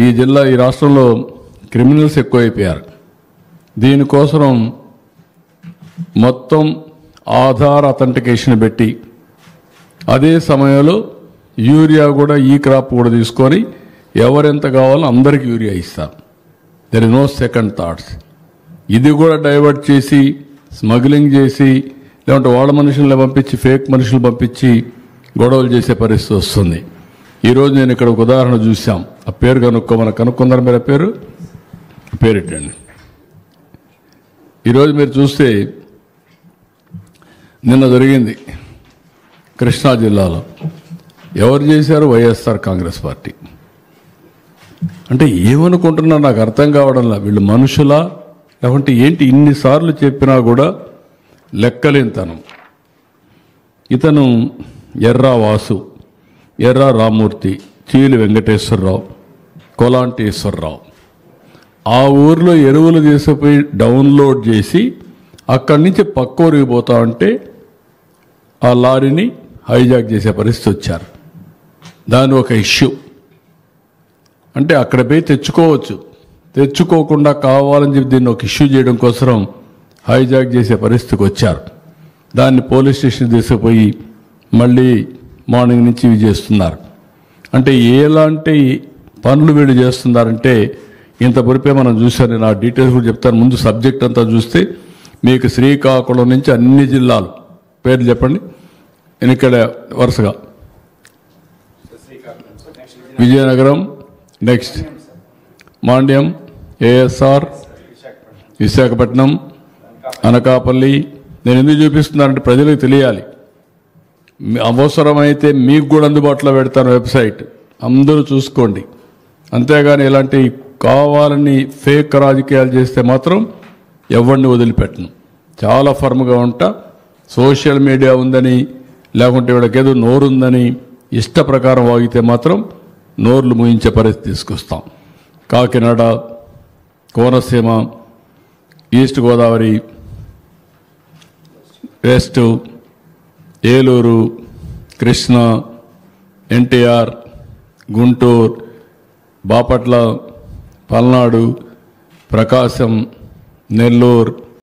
ఈ రాష్ట్రంలో క్రిమినల్స్ ఎక్కువైపోయారు. దీనికోసం మొత్తం ఆధార్ అథెంటికేషన్ పెట్టి అదే సమయంలో యూరియా కూడా ఈ క్రాప్ కూడా తీసుకొని ఎవరెంత కావాలో అందరికీ యూరియా ఇస్తారు. There is no second thoughts. ఇది కూడా డైవర్ట్ చేసి స్మగ్లింగ్ చేసి లేదంటే వాళ్ళ మనుషులను పంపించి ఫేక్ మనుషులు పంపించి గొడవలు చేసే పరిస్థితి వస్తుంది. ఈరోజు నేను ఇక్కడ ఒక ఉదాహరణ చూసాం. ఆ పేరు కనుక్కుందరు మీరు. ఆ పేరు ఏంటండి? ఈరోజు మీరు చూస్తే నిన్న జరిగింది కృష్ణా జిల్లాలో. ఎవరు చేశారు? వైఎస్ఆర్ కాంగ్రెస్ పార్టీ. అంటే ఏమనుకుంటున్నా నాకు అర్థం కావడంలా. వీళ్ళు మనుషులా లేకుంటే ఏంటి? ఇన్నిసార్లు చెప్పినా కూడా లెక్కలేనితనం. ఇతను ఎర్రా వాసు, ఎర్రా రామూర్తి, చీలి వెంకటేశ్వరరావు, కొలాంటి ఈశ్వరరావు ఆ ఊర్లో ఎరువులు తీసుకుపోయి డౌన్లోడ్ చేసి అక్కడి నుంచి పక్క ఊరికి పోతా ఉంటే ఆ లారీని హైజాక్ చేసే పరిస్థితి వచ్చారు. దాని ఒక ఇష్యూ. అంటే అక్కడ పోయి తెచ్చుకోవచ్చు, తెచ్చుకోకుండా కావాలని చెప్పి దీన్ని ఒక ఇష్యూ చేయడం కోసం హైజాక్ చేసే పరిస్థితికి వచ్చారు. దాన్ని పోలీస్ స్టేషన్ తీసుకుపోయి మళ్ళీ మార్నింగ్ నుంచి ఇవి చేస్తున్నారు. అంటే ఎలాంటి పనులు వీళ్ళు చేస్తున్నారంటే ఇంత పొరిపే మనం చూశాను. నేను ఆ డీటెయిల్స్ కూడా చెప్తాను. ముందు సబ్జెక్ట్ అంతా చూస్తే మీకు శ్రీకాకుళం నుంచి అన్ని జిల్లాలు పేర్లు చెప్పండి. నేను ఇక్కడ వరుసగా విజయనగరం, నెక్స్ట్ మాండ్యం, ఏఎస్ఆర్, విశాఖపట్నం, అనకాపల్లి. నేను ఎందుకు చూపిస్తున్నానంటే ప్రజలకు తెలియాలి. అవసరమైతే మీకు కూడా అందుబాటులో పెడతాను వెబ్సైట్, అందరూ చూసుకోండి. అంతేగాని ఇలాంటి కావాలని ఫేక్ రాజకీయాలు చేస్తే మాత్రం ఎవరిని వదిలిపెట్టను. చాలా ఫర్మ్గా ఉంటా. సోషల్ మీడియా ఉందని లేకుంటే వీళ్ళకేదో నోరుందని ఇష్ట ప్రకారం వాగితే మాత్రం నోర్లు ముయించే పరిస్థితి తీసుకొస్తాం. కాకినాడ, కోనసీమ, ఈస్ట్ గోదావరి, వెస్ట్, ఏలూరు, కృష్ణా, ఎన్టీఆర్, గుంటూరు, బాపట్ల, పల్నాడు, ప్రకాశం, నెల్లూరు,